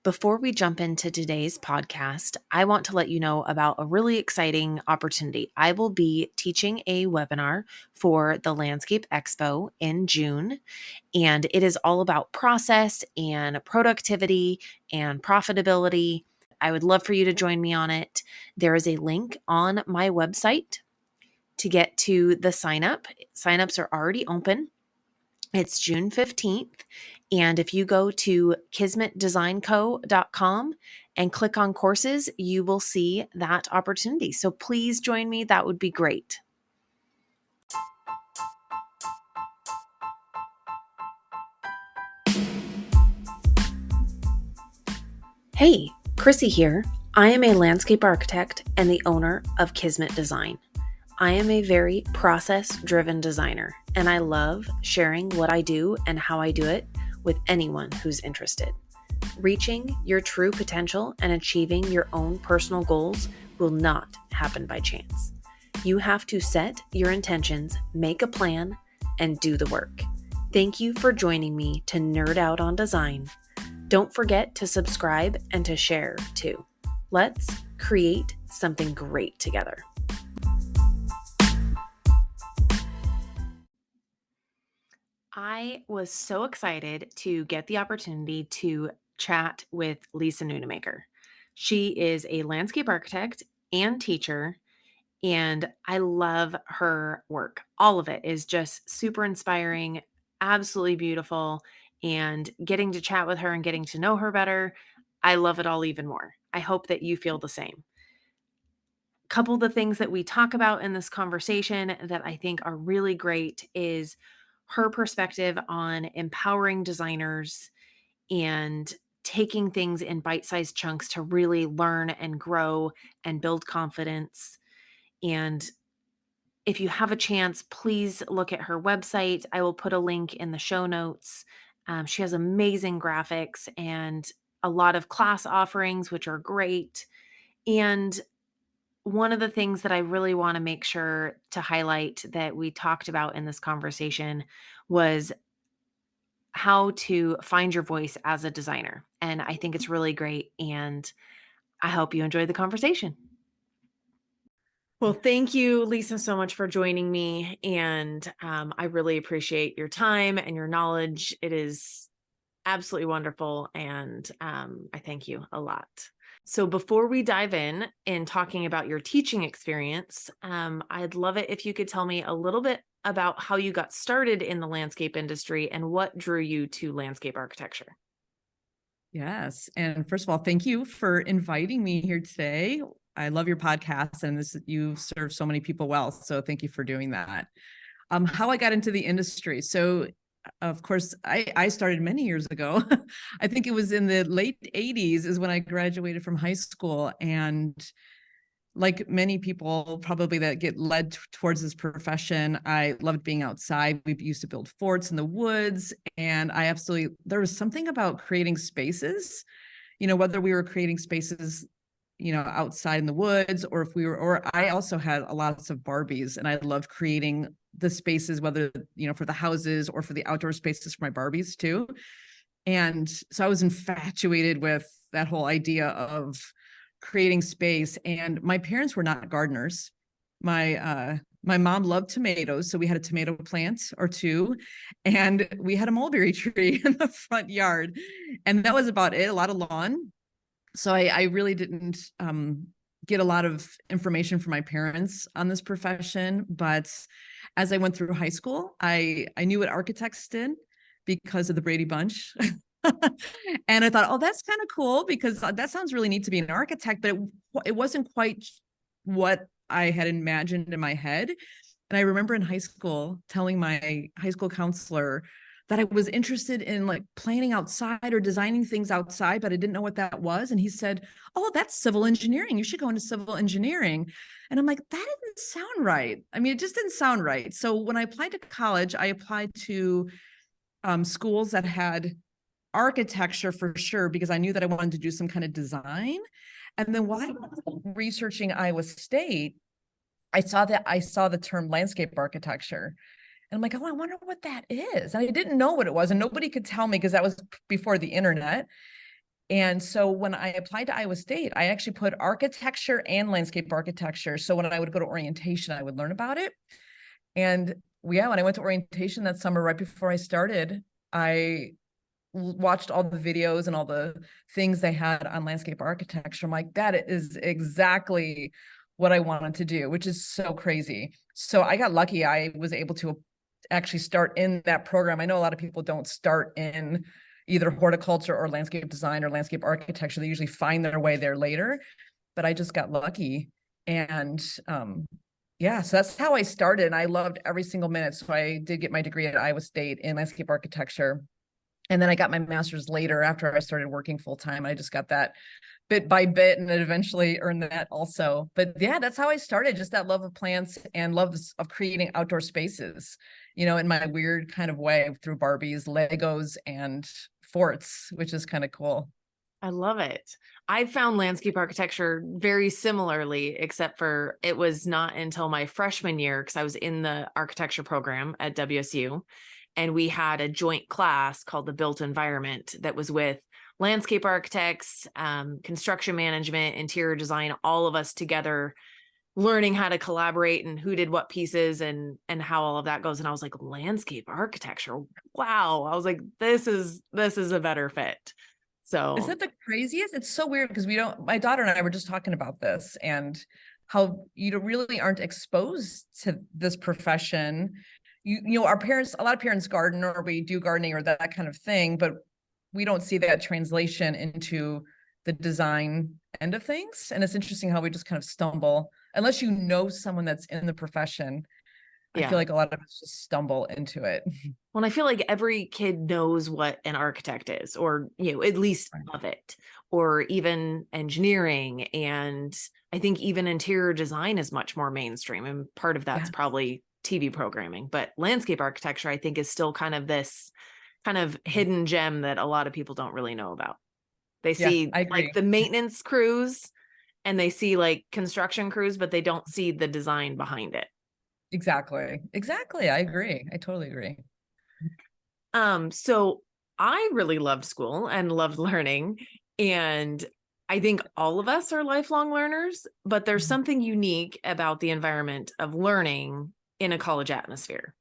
Before we jump into today's podcast, I want to let you know about a really exciting opportunity. I will be teaching a webinar for the Landscape Expo in June, and it is all about process and productivity and profitability. I would love for you to join me on it. There is a link on my website to get to the sign up. Signups are already open. It's June 15th. And if you go to kismetdesignco.com and click on courses, you will see that opportunity. So please join me. That would be great. Hey, Chrissy here. I am a landscape architect and the owner of Kismet Design. I am a very process-driven designer, and I love sharing what I do and how I do it with anyone who's interested. Reaching your true potential and achieving your own personal goals will not happen by chance. You have to set your intentions, make a plan, and do the work. Thank you for joining me to nerd out on design. Don't forget to subscribe and to share too. Let's create something great together. I was so excited to get the opportunity to chat with Lisa Nunamaker. She is a landscape architect and teacher, and I love her work. All of it is just super inspiring, absolutely beautiful, and getting to chat with her and getting to know her better, I love it all even more. I hope that you feel the same. Couple of the things that we talk about in this conversation that I think are really great is her perspective on empowering designers and taking things in bite-sized chunks to really learn and grow and build confidence. And if you have a chance, please look at her website. I will put a link in the show notes. She has amazing graphics and a lot of class offerings, which are great. And one of the things that I really want to make sure to highlight that we talked about in this conversation was how to find your voice as a designer. And I think it's really great. And I hope you enjoy the conversation. Well, thank you, Lisa, so much for joining me. And I really appreciate your time and your knowledge. It is absolutely wonderful. And I thank you a lot. So before we dive in talking about your teaching experience, I'd love it if you could tell me a little bit about how you got started in the landscape industry and what drew you to landscape architecture. Yes. And first of all, thank you for inviting me here today. I love your podcast, and you serve so many people well. So thank you for doing that. How I got into the industry. So of course, I started many years ago. I think it was in the late 80s is when I graduated from high school. And like many people probably that get led towards this profession, I loved being outside. We used to build forts in the woods. And there was something about creating spaces, whether we were creating spaces outside in the woods, or I also had lots of Barbies, and I loved creating the spaces, whether, for the houses or for the outdoor spaces for my Barbies too. And so I was infatuated with that whole idea of creating space. And my parents were not gardeners. My mom loved tomatoes, so we had a tomato plant or two, and we had a mulberry tree in the front yard. And that was about it, a lot of lawn. So I really didn't get a lot of information from my parents on this profession. But as I went through high school, I knew what architects did because of the Brady Bunch. And I thought, oh, that's kind of cool, because that sounds really neat to be an architect, but it wasn't quite what I had imagined in my head. And I remember in high school telling my high school counselor that I was interested in like planning outside or designing things outside, but I didn't know what that was. And he said, oh, that's civil engineering. You should go into civil engineering. And I'm like, that didn't sound right. I mean, it just didn't sound right. So when I applied to college, I applied to schools that had architecture for sure, because I knew that I wanted to do some kind of design. And then while I was researching Iowa State, I saw the term landscape architecture. And I'm like, oh, I wonder what that is. And I didn't know what it was. And nobody could tell me, because that was before the internet. And so when I applied to Iowa State, I actually put architecture and landscape architecture. So when I would go to orientation, I would learn about it. And yeah, when I went to orientation that summer, right before I started, I watched all the videos and all the things they had on landscape architecture. I'm like, that is exactly what I wanted to do, which is so crazy. So I got lucky. I was able to actually start in that program. I know a lot of people don't start in either horticulture or landscape design or landscape architecture. They usually find their way there later, but I just got lucky. And yeah, so that's how I started. And I loved every single minute. So I did get my degree at Iowa State in landscape architecture. And then I got my master's later after I started working full time. I just got that bit by bit and then eventually earned that also. But yeah, that's how I started, just that love of plants and love of creating outdoor spaces, in my weird kind of way through Barbies, Legos, and forts, which is kind of cool. I love it. I found landscape architecture very similarly, except for it was not until my freshman year, because I was in the architecture program at WSU, and we had a joint class called the Built Environment that was with landscape architects, construction management, interior design, all of us together learning how to collaborate and who did what pieces and how all of that goes. And I was like, landscape architecture, wow. I was like, this is a better fit. Is So that the craziest? It's so weird because my daughter and I were just talking about this and how you really aren't exposed to this profession. Our parents, a lot of parents garden or we do gardening or that kind of thing, but we don't see that translation into the design end of things. And it's interesting how we just kind of stumble, unless you know someone that's in the profession. I feel yeah. like a lot of us just stumble into it. Well, I feel like every kid knows what an architect is, or, at least of it, or even engineering. And I think even interior design is much more mainstream. And part of that's Yeah. probably TV programming, but landscape architecture, I think, is still kind of this kind of hidden gem that a lot of people don't really know about. They Yeah, see I like agree. the maintenance crews and they see like construction crews, but they don't see the design behind it. Exactly. Exactly. I agree. I totally agree. So I really loved school and loved learning. And I think all of us are lifelong learners, but there's Mhm. something unique about the environment of learning in a college atmosphere.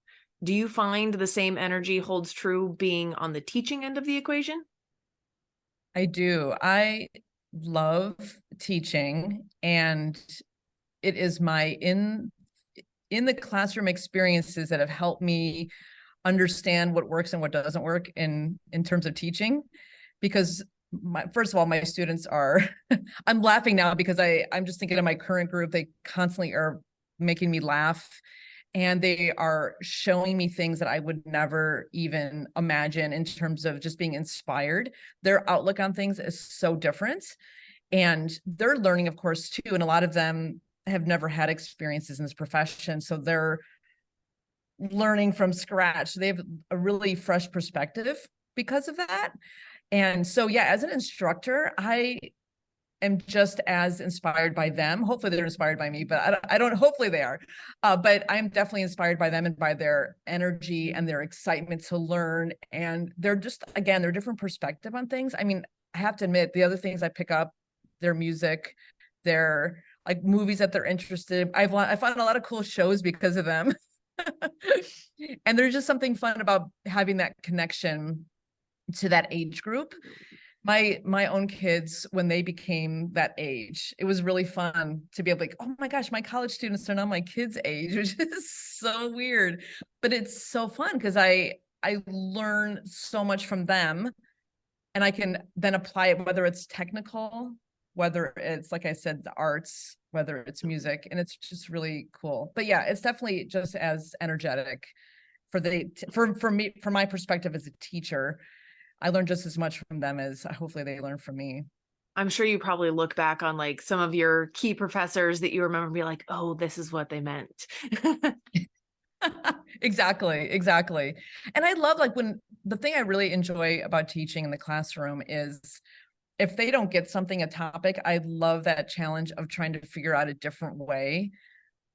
Do you find the same energy holds true being on the teaching end of the equation? I do. I love teaching and it is my in the classroom experiences that have helped me understand what works and what doesn't work in terms of teaching because first of all my students are I'm laughing now because I'm just thinking of my current group. They constantly are making me laugh and they are showing me things that I would never even imagine in terms of just being inspired. Their outlook on things is so different and they're learning of course too, and a lot of them have never had experiences in this profession, so they're learning from scratch. They have a really fresh perspective because of that. And so yeah, as an instructor, I am just as inspired by them. Hopefully they're inspired by me, but I don't hopefully they are. But I'm definitely inspired by them and by their energy and their excitement to learn. And they're just, again, they're different perspective on things. I mean, I have to admit, the other things I pick up, their music, their like movies that they're interested in. I found a lot of cool shows because of them. And there's just something fun about having that connection to that age group. My own kids, when they became that age, it was really fun to be able to like, oh my gosh, my college students are now my kids' age, which is so weird. But it's so fun because I learn so much from them and I can then apply it, whether it's technical, whether it's, like I said, the arts, whether it's music, and it's just really cool. But yeah, it's definitely just as energetic for me, from my perspective as a teacher. I learned just as much from them as hopefully they learn from me. I'm sure you probably look back on like some of your key professors that you remember and be like, oh, this is what they meant. Exactly, exactly. And I love like when the thing I really enjoy about teaching in the classroom is if they don't get something, a topic, I love that challenge of trying to figure out a different way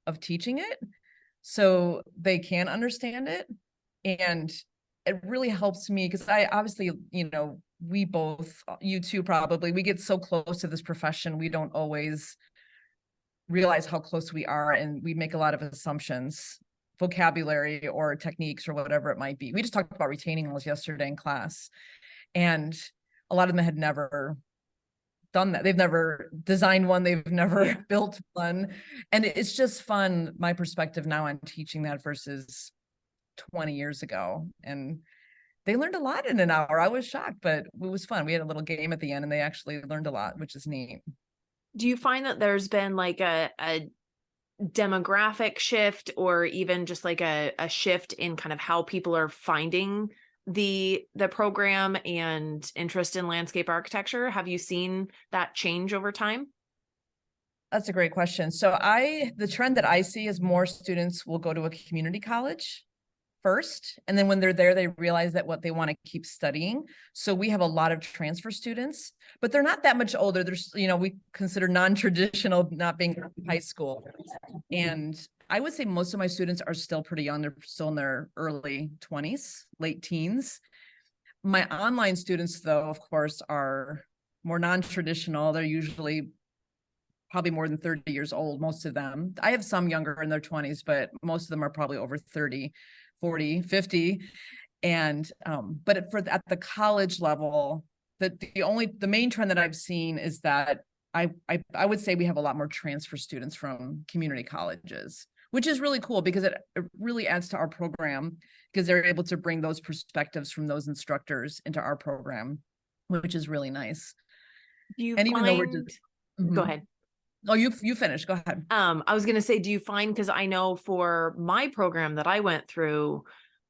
of teaching it so they can understand it. And it really helps me because I obviously, we both, you two probably, we get so close to this profession, we don't always realize how close we are, and we make a lot of assumptions, vocabulary or techniques or whatever it might be. We just talked about retaining walls yesterday in class, and a lot of them had never done that. They've never designed one, they've never Yeah. built one. And it's just fun, my perspective now on teaching that versus 20 years ago. And they learned a lot in an hour. I was shocked, but it was fun. We had a little game at the end and they actually learned a lot, which is neat. Do you find that there's been like a demographic shift or even just like a shift in kind of how people are finding the program and interest in landscape architecture? Have you seen that change over time? That's a great question. So the trend that I see is more students will go to a community college first. And then when they're there, they realize that what they want to keep studying. So we have a lot of transfer students, but they're not that much older. There's, we consider non-traditional not being in high school. And I would say most of my students are still pretty young. They're still in their early 20s, late teens. My online students, though, of course, are more non-traditional. They're usually probably more than 30 years old, most of them. I have some younger in their 20s, but most of them are probably over 30, 40, 50. And but at the college level, the main trend that I've seen is that I would say we have a lot more transfer students from community colleges, which is really cool because it really adds to our program because they're able to bring those perspectives from those instructors into our program, which is really nice. Do you And even though we're just, find, go ahead. Oh, you finish. Go ahead. I was gonna say, do you find, because I know for my program that I went through,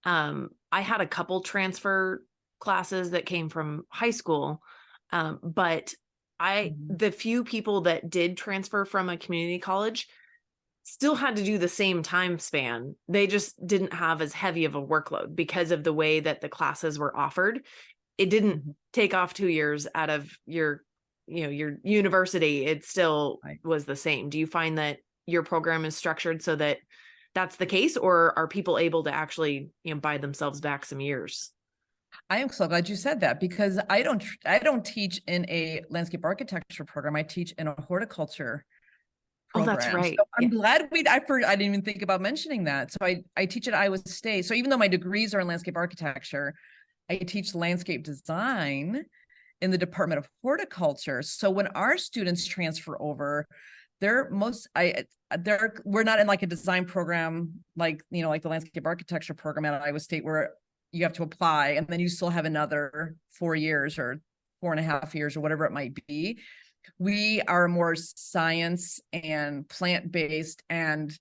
I had a couple transfer classes that came from high school. But the few people that did transfer from a community college still had to do the same time span. They just didn't have as heavy of a workload because of the way that the classes were offered. It didn't take off 2 years out of your university. It still was the same. Do you find that your program is structured so that that's the case, or are people able to actually, buy themselves back some years? I am so glad you said that because I don't teach in a landscape architecture program. I teach in a horticulture Oh, that's program. right. So I'm Yeah. glad I didn't even think about mentioning that. So I teach at Iowa State. So even though my degrees are in landscape architecture, I teach landscape design in the Department of Horticulture. So when our students transfer over, we're not in like a design program like like the landscape architecture program at Iowa State where you have to apply and then you still have another 4 years or 4.5 years or whatever it might be. We are more science and plant-based, and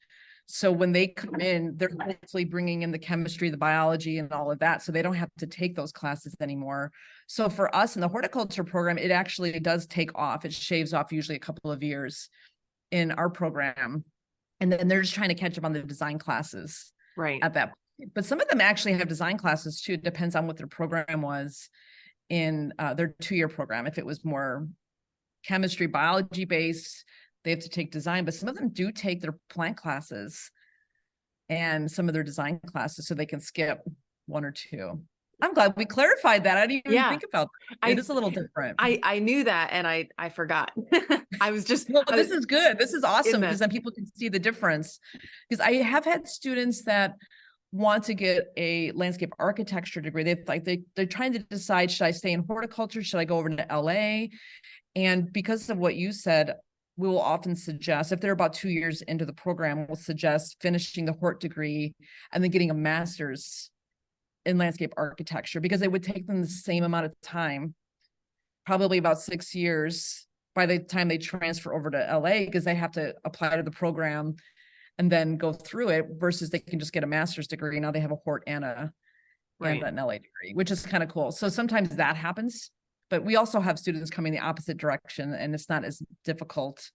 so when they come in, they're hopefully bringing in the chemistry, the biology, and all of that. So they don't have to take those classes anymore. So for us in the horticulture program, it actually does take off. It shaves off usually a couple of years in our program. And then they're just trying to catch up on the design classes Right. at that point. But some of them actually have design classes too. It depends on what their program was in their 2-year program. If it was more chemistry, biology based, they have to take design, but some of them do take their plant classes and some of their design classes so they can skip 1 or 2. I'm glad we clarified that. I didn't even Yeah. think about that. It is a little different. I knew that and I forgot. I was just No, but this is good. This is awesome because the then people can see the difference. Because I have had students that want to get a landscape architecture degree. They're trying to decide, should I stay in horticulture? Should I go over to LA? And because of what you said, we will often suggest, if they're about 2 years into the program, we'll suggest finishing the hort degree and then getting a master's in landscape architecture because it would take them the same amount of time, probably about 6 years by the time they transfer over to LA, because they have to apply to the program and then go through it versus they can just get a master's degree. Now they have a hort and an LA degree, which is kind of cool. So sometimes that happens. But we also have students coming the opposite direction, and it's not as difficult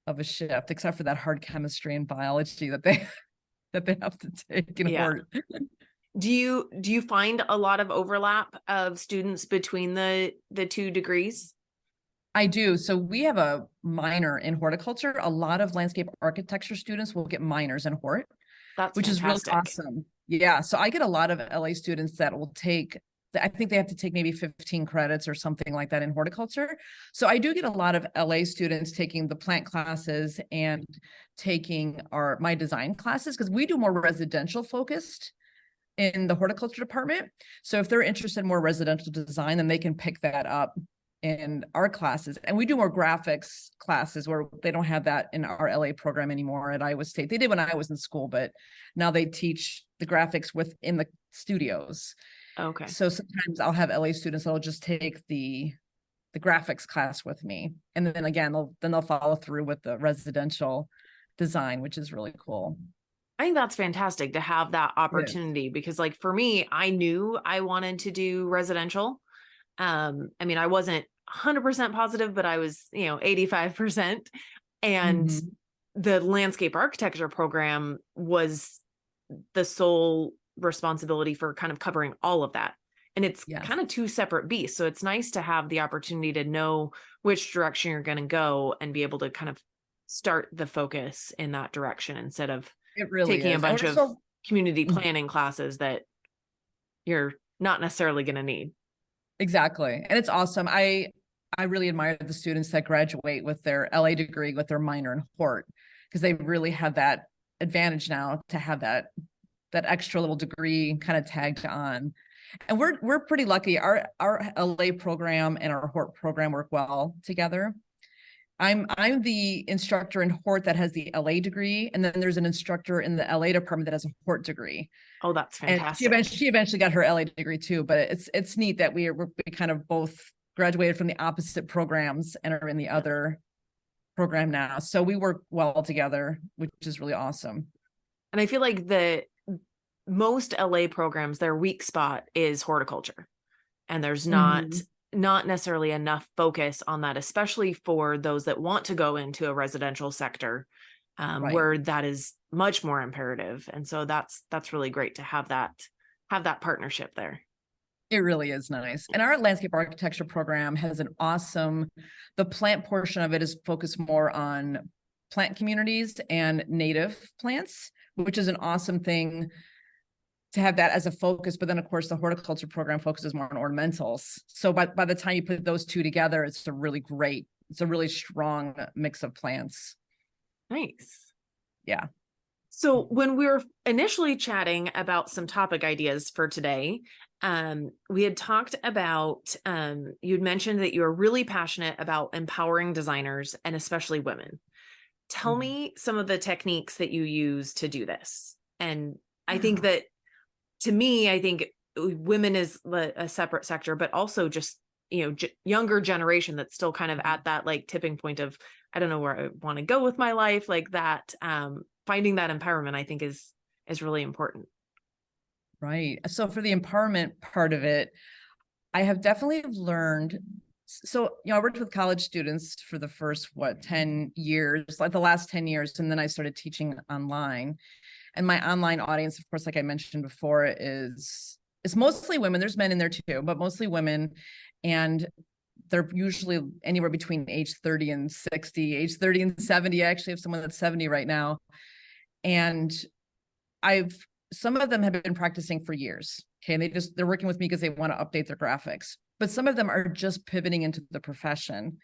of a shift, except for that hard chemistry and biology that they have to take in hort. Do you find a lot of overlap of students between the two degrees? I do. So we have a minor in horticulture. A lot of landscape architecture students will get minors in hort, That's which is really fantastic. awesome. Yeah. So I get a lot of LA students that I think they have to take maybe 15 credits or something like that in horticulture. So I do get a lot of LA students taking the plant classes and taking my design classes, because we do more residential focused in the horticulture department. So if they're interested in more residential design, then they can pick that up in our classes. And we do more graphics classes where they don't have that in our LA program anymore at Iowa State. They did when I was in school, but now they teach the graphics within the studios. Okay. So sometimes I'll have LA students that'll just take the graphics class with me. And then again, they'll follow through with the residential design, which is really cool. I think that's fantastic to have that Yes. opportunity because like for me, I knew I wanted to do residential. I mean, I wasn't 100% positive, but I was, 85%. And Mm-hmm. the landscape architecture program was the sole responsibility for kind of covering all of that. And it's Yes, kind of two separate beasts. So it's nice to have the opportunity to know which direction you're going to go and be able to kind of start the focus in that direction instead of it really taking a is. And bunch we're of so community planning classes that you're not necessarily going to need. exactly. And it's awesome. I really admire the students that graduate with their LA degree with their minor in hort, because they really have that advantage now to have that extra little degree kind of tagged on. And we're pretty lucky. Our LA program and our hort program work well together. I'm the instructor in hort that has the LA degree, and then there's an instructor in the LA department that has a hort degree. Oh, that's And fantastic. she eventually got her LA degree too. But it's neat that we kind of both graduated from the opposite programs and are in the other program now. So we work well together, which is really awesome. And I feel like the most LA programs, their weak spot is horticulture. And there's Mm-hmm. not necessarily enough focus on that, especially for those that want to go into a residential sector, Right. where that is much more imperative. And so that's really great to have that partnership there. It really is nice. And our landscape architecture program has the plant portion of it is focused more on plant communities and native plants, which is an awesome thing to have that as a focus. But then, of course, the horticulture program focuses more on ornamentals. So by the time you put those two together, it's a really strong mix of plants. Nice. Yeah. So when we were initially chatting about some topic ideas for today, we had talked about you'd mentioned that you are really passionate about empowering designers and especially women. Tell Mhm. me some of the techniques that you use to do this. And I think Yeah. that to me, I think women is a separate sector, but also just younger generation that's still kind of at that like tipping point of I don't know where I want to go with my life, like that. Finding that empowerment, I think, is really important. Right. So for the empowerment part of it, I have definitely learned. So, I worked with college students for the first, 10 years, like the last 10 years. And then I started teaching online. And my online audience, of course, like I mentioned before, is mostly women. There's men in there too, but mostly women. And they're usually anywhere between age 30 and 60, age 30 and 70. I actually have someone that's 70 right now. And some of them have been practicing for years. Okay. And they're working with me because they want to update their graphics. But some of them are just pivoting into the profession.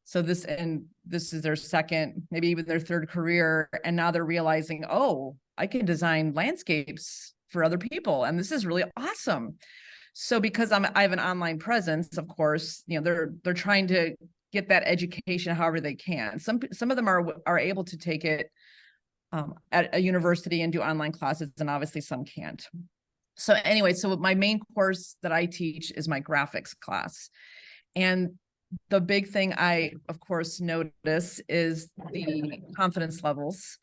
So this is their second, maybe even their third career. And now they're realizing, oh, I can design landscapes for other people. And this is really awesome. So because I have an online presence, of course, they're trying to get that education however they can. Some of them are able to take it at a university and do online classes, and obviously some can't. So anyway, so my main course that I teach is my graphics class. And the big thing I, of course, notice is the confidence levels.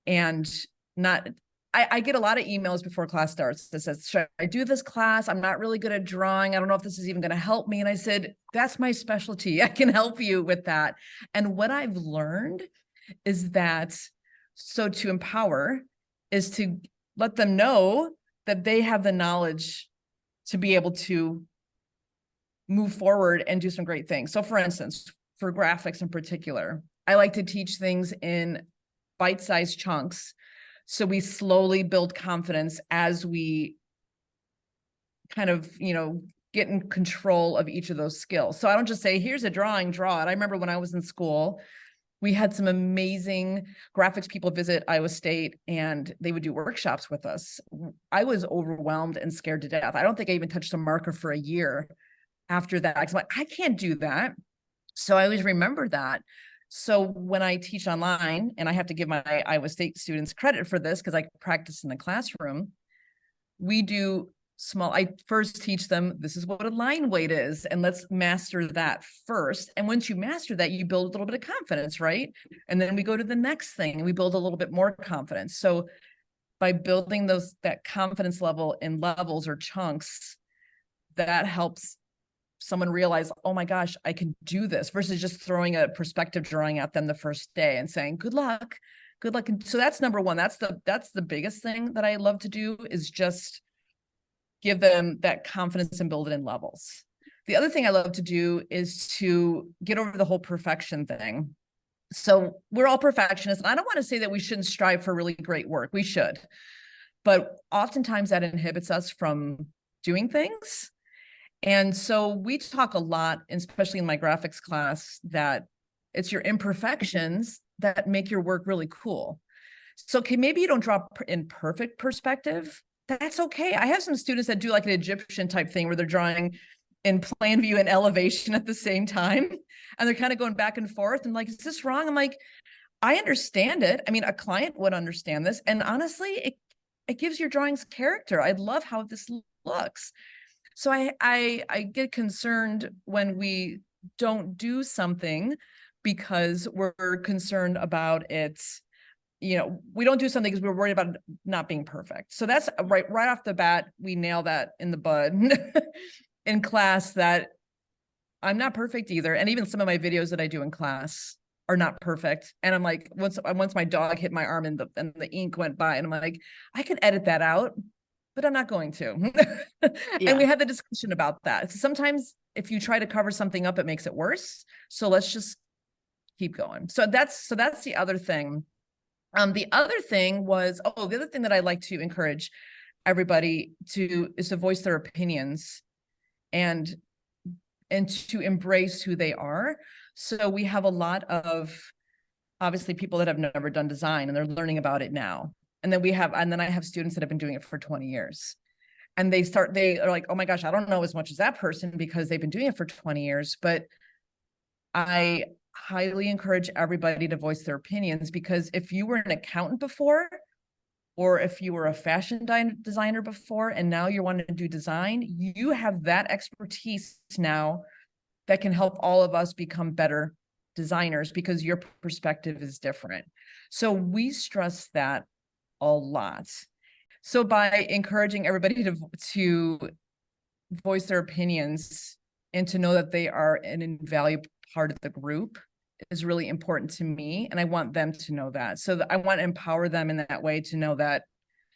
And not, I get a lot of emails before class starts that says, should I do this class? I'm not really good at drawing. I don't know if this is even going to help me. And I said, that's my specialty. I can help you with that. And what I've learned is that to empower is to let them know that they have the knowledge to be able to move forward and do some great things. So for instance, for graphics in particular, I like to teach things in bite-sized chunks. So we slowly build confidence as we kind of, get in control of each of those skills. So I don't just say, here's a drawing, draw it. I remember when I was in school, we had some amazing graphics people visit Iowa State, and they would do workshops with us. I was overwhelmed and scared to death. I don't think I even touched a marker for a year after that. I'm like, I can't do that. So I always remember that. So when I teach online, and I have to give my Iowa State students credit for this because I practice in the classroom, we do I first teach them, this is what a line weight is, and let's master that first. And once you master that, you build a little bit of confidence, right? And then we go to the next thing and we build a little bit more confidence. So by building that confidence level in levels or chunks, that helps someone realize, oh my gosh, I can do this, versus just throwing a perspective drawing at them the first day and saying, good luck. And so that's number one. That's the biggest thing that I love to do, is just give them that confidence and build it in levels. The other thing I love to do is to get over the whole perfection thing. So we're all perfectionists, and I don't want to say that we shouldn't strive for really great work. We should, but oftentimes that inhibits us from doing things. And so we talk a lot, especially in my graphics class, that it's your imperfections that make your work really cool. So okay, maybe you don't draw in perfect perspective. That's okay. I have some students that do like an Egyptian type thing where they're drawing in plan view and elevation at the same time. And they're kind of going back and forth. And like, is this wrong? I'm like, I understand it. I mean, a client would understand this. And honestly, it gives your drawings character. I love how this looks. So I get concerned when we don't do something because we're concerned about it. We don't do something because we're worried about not being perfect. So that's right off the bat, we nail that in the bud in class, that I'm not perfect either. And even some of my videos that I do in class are not perfect. And I'm like, once my dog hit my arm and the ink went by, and I'm like, I can edit that out, but I'm not going to. And we Yeah. had the discussion about that. Sometimes if you try to cover something up, it makes it worse. So let's just keep going. So that's the other thing. The other thing was, the other thing that I like to encourage everybody is to voice their opinions and to embrace who they are. So we have a lot of, obviously, people that have never done design and they're learning about it now. And then I have students that have been doing it for 20 years. And they are like, oh my gosh, I don't know as much as that person because they've been doing it for 20 years. But I highly encourage everybody to voice their opinions, because if you were an accountant before, or if you were a fashion designer before, and now you want to do design, you have that expertise now that can help all of us become better designers because your perspective is different. So we stress that a lot. So by encouraging everybody to voice their opinions and to know that they are an invaluable part of the group is really important to me. And I want them to know that. So I want to empower them in that way to know that,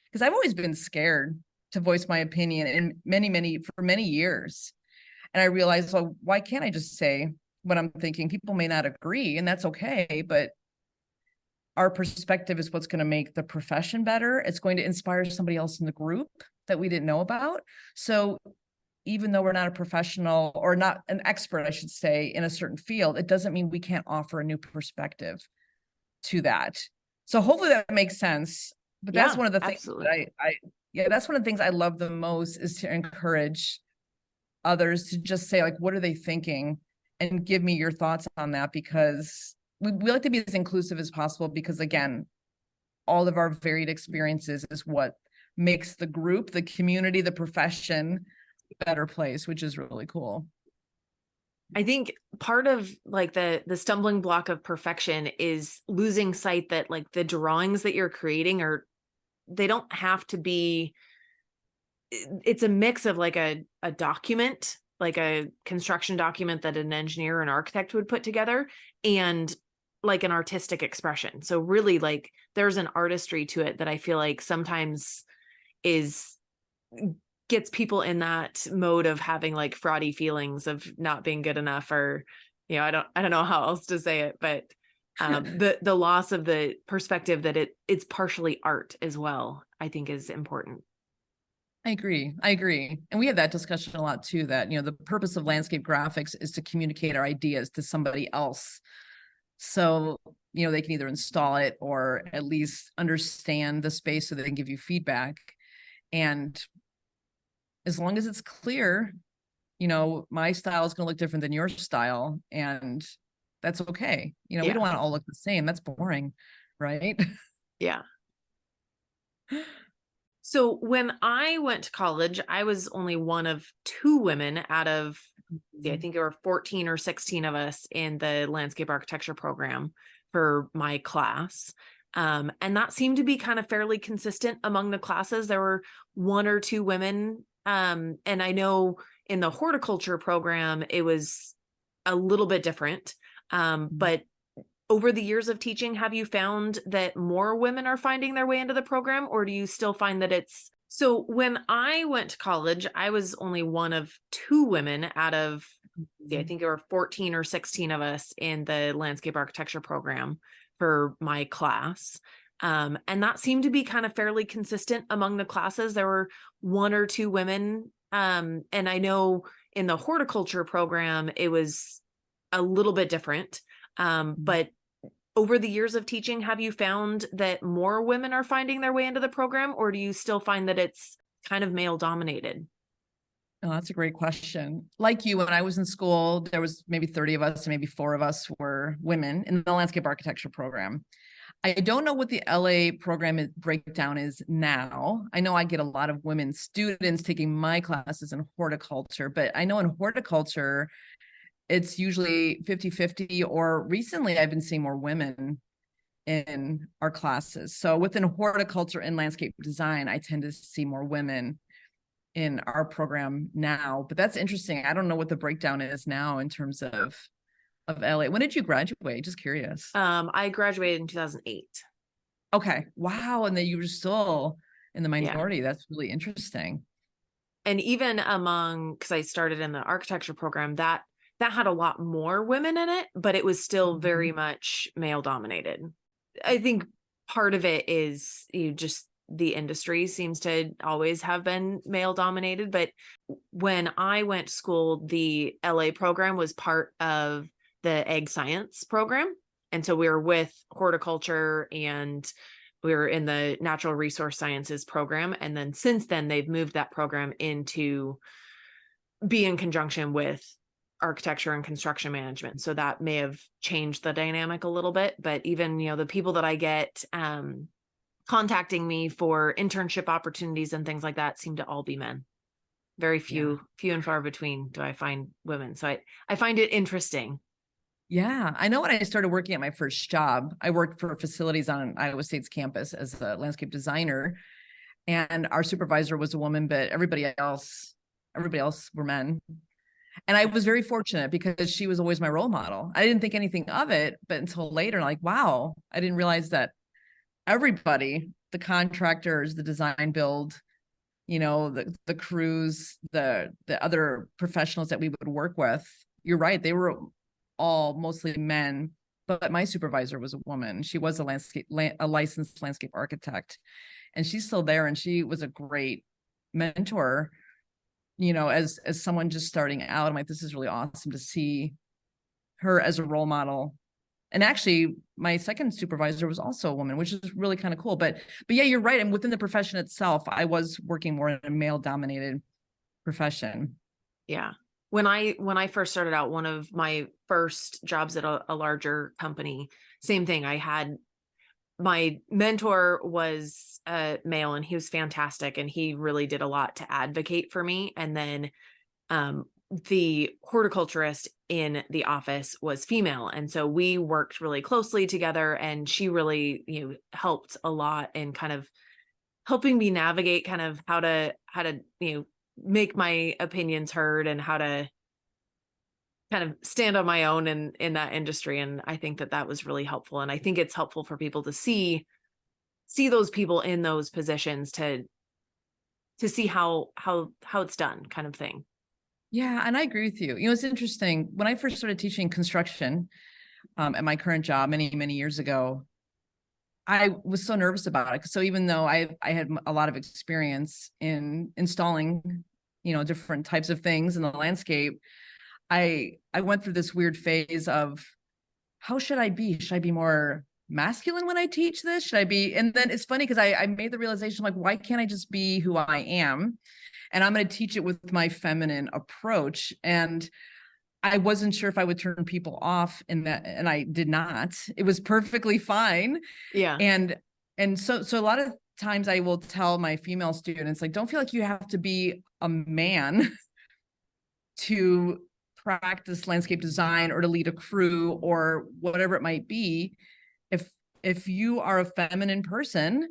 because I've always been scared to voice my opinion for many years. And I realized, well, why can't I just say what I'm thinking? People may not agree, and that's okay, but our perspective is what's going to make the profession better. It's going to inspire somebody else in the group that we didn't know about. So even though we're not a professional, or not an expert, I should say, in a certain field, it doesn't mean we can't offer a new perspective to that. So hopefully that makes sense. But that's Yeah, one of the things absolutely. that that's one of the things I love the most, is to encourage others to just say, like, what are they thinking? And give me your thoughts on that, because we like to be as inclusive as possible, because again, all of our varied experiences is what makes the group, the community, the profession a better place, which is really cool. I think part of like the stumbling block of perfection is losing sight that like the drawings that you're creating they don't have to be, it's a mix of like a document, like a construction document that an engineer or an architect would put together, and like an artistic expression. So really, like, there's an artistry to it that I feel like sometimes is gets people in that mode of having like fraudy feelings of not being good enough, or I don't know how else to say it, but the loss of the perspective that it's partially art as well, I think is important. I agree. I agree. And we have that discussion a lot too, that, the purpose of landscape graphics is to communicate our ideas to somebody else. So, they can either install it or at least understand the space so they can give you feedback. And as long as it's clear, my style is going to look different than your style. And that's okay. We Yeah. don't want to all look the same. That's boring, right? Yeah. So when I went to college, I was only one of two women out of, I think there were 14 or 16 of us in the landscape architecture program for my class. And that seemed to be kind of fairly consistent among the classes. There were one or two women. And I know in the horticulture program, it was a little bit different. But over the years of teaching, have you found that more women are finding their way into the program, or do you still find that it's so? When I went to college, I was only one of two women out of, I think there were 14 or 16 of us in the landscape architecture program for my class. And that seemed to be kind of fairly consistent among the classes. There were one or two women. And I know in the horticulture program, it was a little bit different. But over the years of teaching, have you found that more women are finding their way into the program, or do you still find that it's kind of male dominated? Oh, that's a great question. Like you, when I was in school, there was maybe 30 of us, and maybe four of us were women in the landscape architecture program. I don't know what the LA program breakdown is now. I know I get a lot of women students taking my classes in horticulture, but I know in horticulture, it's usually 50-50, or recently I've been seeing more women in our classes. So within horticulture and landscape design, I tend to see more women in our program now. But that's interesting. I don't know what the breakdown is now in terms of LA. When did you graduate? Just curious. I graduated in 2008. Okay. Wow. And then you were still in the Yeah. minority. That's really interesting. And even among, because I started in the architecture program, that had a lot more women in it, but it was still very Mhm. much male dominated. I think part of it is just the industry seems to always have been male dominated. But when I went to school, the LA program was part of the egg science program. And so we were with horticulture and we were in the natural resource sciences program. And then since then, they've moved that program into be in conjunction with architecture and construction management. So that may have changed the dynamic a little bit. But even, the people that I get contacting me for internship opportunities and things like that seem to all be men. Very Yeah. few and far between do I find women. So I find it interesting. Yeah. I know when I started working at my first job, I worked for facilities on Iowa State's campus as a landscape designer. And our supervisor was a woman, but everybody else were men. And I was very fortunate because she was always my role model. I didn't think anything of it, but until later, like, wow, I didn't realize that everybody, the contractors, the design build, the crews, the other professionals that we would work with, you're right, they were all mostly men. But my supervisor was a woman. She was a licensed landscape architect, and she's still there. And she was a great mentor, as someone just starting out. I'm like, this is really awesome to see her as a role model. And actually, my second supervisor was also a woman, which is really kind of cool. But yeah, you're right. And within the profession itself, I was working more in a male dominated profession. Yeah. When I first started out, one of my first jobs at a larger company, same thing. I had my mentor was a male and he was fantastic and he really did a lot to advocate for me. And then the horticulturist in the office was female. And so we worked really closely together and she really, helped a lot in kind of helping me navigate kind of how to, make my opinions heard and how to kind of stand on my own in that industry. And I think that was really helpful. And I think it's helpful for people to see those people in those positions to see how it's done kind of thing. Yeah, and I agree with you. It's interesting. When I first started teaching construction at my current job many, many years ago, I was so nervous about it. So even though I had a lot of experience in installing, different types of things in the landscape, I went through this weird phase of, how should I be? Should I be more masculine when I teach this? Should I be? And then it's funny because I made the realization, like, why can't I just be who I am? And I'm going to teach it with my feminine approach. And I wasn't sure if I would turn people off in that, and I did not. It was perfectly fine. Yeah. And so a lot of times I will tell my female students, like, don't feel like you have to be a man to practice landscape design or to lead a crew or whatever it might be. If you are a feminine person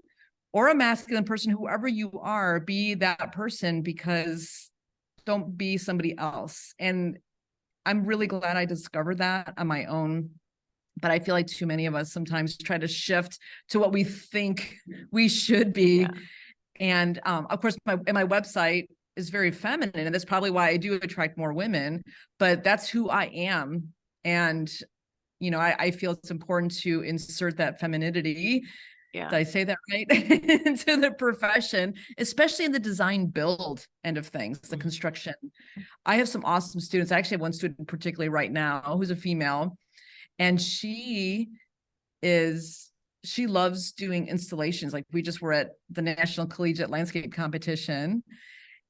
or a masculine person, whoever you are, be that person, because don't be somebody else. And I'm really glad I discovered that on my own. But I feel like too many of us sometimes try to shift to what we think we should be. Yeah. And of course, my website is very feminine, and that's probably why I do attract more women. But that's who I am, and I feel it's important to insert that femininity. Yeah. Did I say that right? Into the profession, especially in the design build end of things, the construction. I have some awesome students. I actually have one student particularly right now who's a female, and she loves doing installations. Like, we just were at the National Collegiate Landscape Competition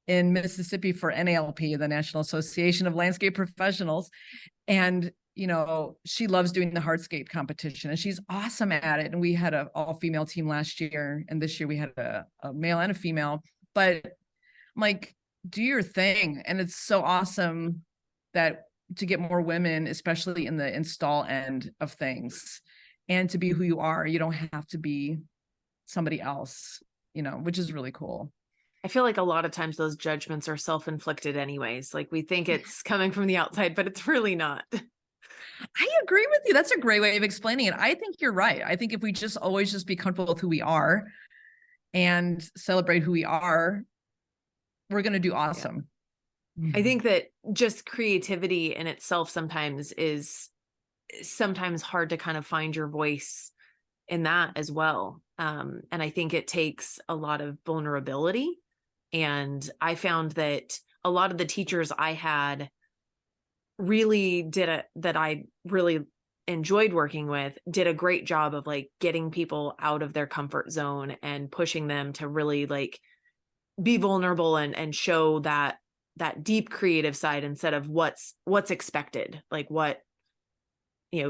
in Mississippi for NALP, the National Association of Landscape Professionals. And, she loves doing the hardscape competition, and she's awesome at it. And we had an all-female team last year, and this year we had a male and a female. But I'm like, do your thing. And it's so awesome that to get more women, especially in the install end of things, and to be who you are. You don't have to be somebody else, which is really cool. I feel like a lot of times those judgments are self-inflicted anyways. Like we think it's coming from the outside, but it's really not. I agree with you. That's a great way of explaining it. I think you're right. I think if we just always just be comfortable with who we are and celebrate who we are, we're going to do awesome. Yeah. I think that just creativity in itself sometimes is sometimes hard to kind of find your voice in that as well. And I think it takes a lot of vulnerability. And I found that a lot of the teachers I had really that I really enjoyed working with did a great job of like getting people out of their comfort zone and pushing them to really like be vulnerable and show that deep creative side instead of what's expected. Like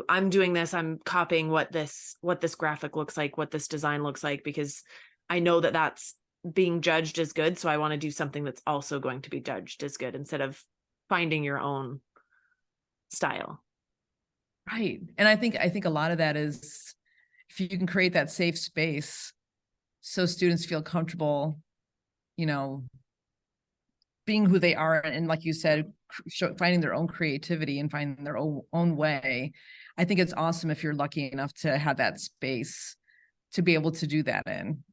I'm doing this, I'm copying what this graphic looks like, what this design looks like, because I know that that's being judged as good. So I want to do something that's also going to be judged as good instead of finding your own style. Right. And I think a lot of that is, if you can create that safe space so students feel comfortable, being who they are, and like you said, finding their own creativity and finding their own way. I think it's awesome if you're lucky enough to have that space to be able to do that in.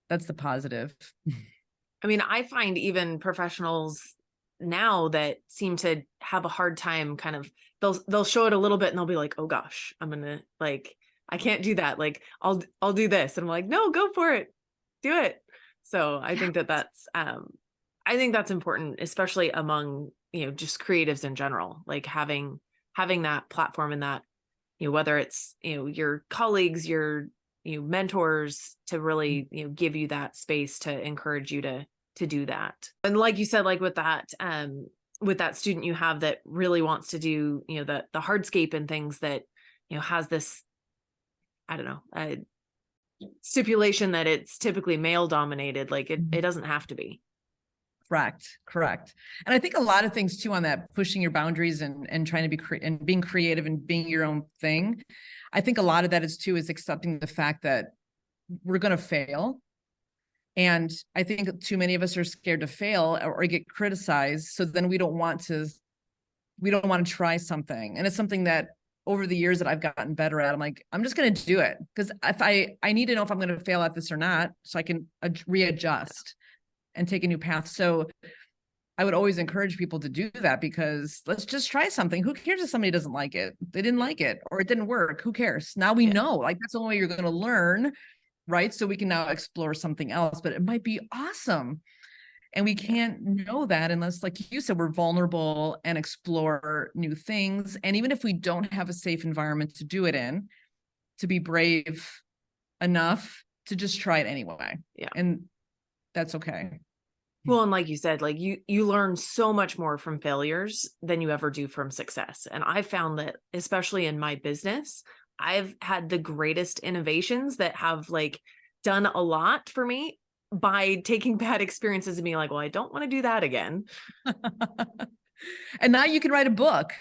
That's the positive. I mean, I find even professionals now that seem to have a hard time kind of they'll show it a little bit and they'll be like, oh gosh, I'm gonna like, I can't do that. Like I'll do this. And I'm like, no, go for it. Do it. So I think I think that's important, especially among, just creatives in general, like having that platform and that, whether it's, your colleagues, your, mentors to really, give you that space to encourage you to do that. And like you said, like with that student you have that really wants to do, the hardscape and things that, has this, I don't know, stipulation that it's typically male dominated, like it doesn't have to be. Correct. And I think a lot of things too on that, pushing your boundaries and trying to be and being creative and being your own thing. I think a lot of that is accepting the fact that we're going to fail. And I think too many of us are scared to fail or get criticized. So then we don't want to try something. And it's something that over the years that I've gotten better at, I'm like, I'm just going to do it. Because if I need to know if I'm going to fail at this or not, so I can readjust and take a new path. So I would always encourage people to do that, because let's just try something. Who cares if somebody doesn't like it? They didn't like it, or it didn't work. Who cares? Now we Yeah. know, like, that's the only way you're going to learn, right? So we can now explore something else, but it might be awesome. And we Yeah. can't know that unless, like you said, we're vulnerable and explore new things. And even if we don't have a safe environment to do it in, to be brave enough to just try it anyway. Yeah. And that's okay. Well, and like you said, like you learn so much more from failures than you ever do from success. And I found that especially in my business, I've had the greatest innovations that have like done a lot for me by taking bad experiences and being like, well, I don't want to do that again. And now you can write a book.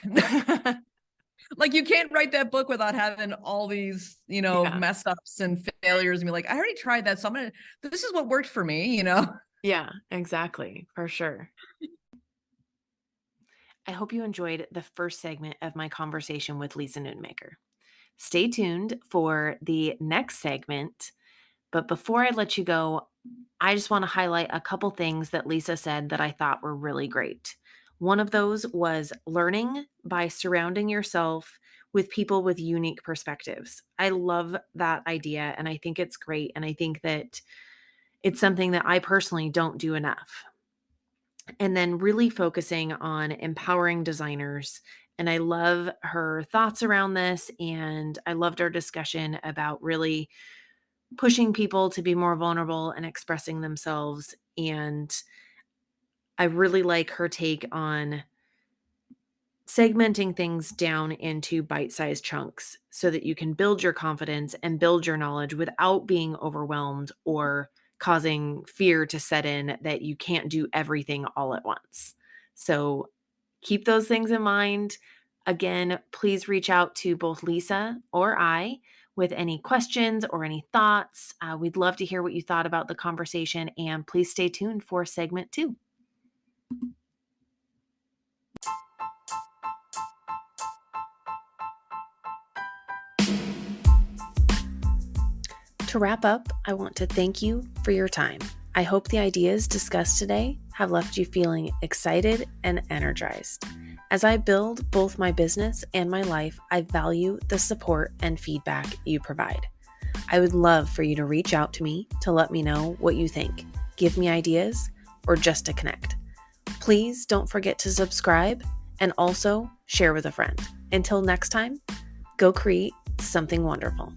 Like, you can't write that book without having all these, Yeah. mess ups and failures, and be like, I already tried that. So this is what worked for me. Yeah, exactly. For sure. I hope you enjoyed the first segment of my conversation with Lisa Nunamaker. Stay tuned for the next segment. But before I let you go, I just want to highlight a couple things that Lisa said that I thought were really great. One of those was learning by surrounding yourself with people with unique perspectives. I love that idea and I think it's great. And I think that it's something that I personally don't do enough. And then really focusing on empowering designers. And I love her thoughts around this. And I loved our discussion about really pushing people to be more vulnerable and expressing themselves. And I really like her take on segmenting things down into bite-sized chunks so that you can build your confidence and build your knowledge without being overwhelmed or causing fear to set in that you can't do everything all at once. So keep those things in mind. Again, please reach out to both Lisa or I with any questions or any thoughts. We'd love to hear what you thought about the conversation, and please stay tuned for segment 2. To wrap up, I want to thank you for your time. I hope the ideas discussed today have left you feeling excited and energized. As I build both my business and my life, I value the support and feedback you provide. I would love for you to reach out to me to let me know what you think, give me ideas, or just to connect. Please don't forget to subscribe and also share with a friend. Until next time, go create something wonderful.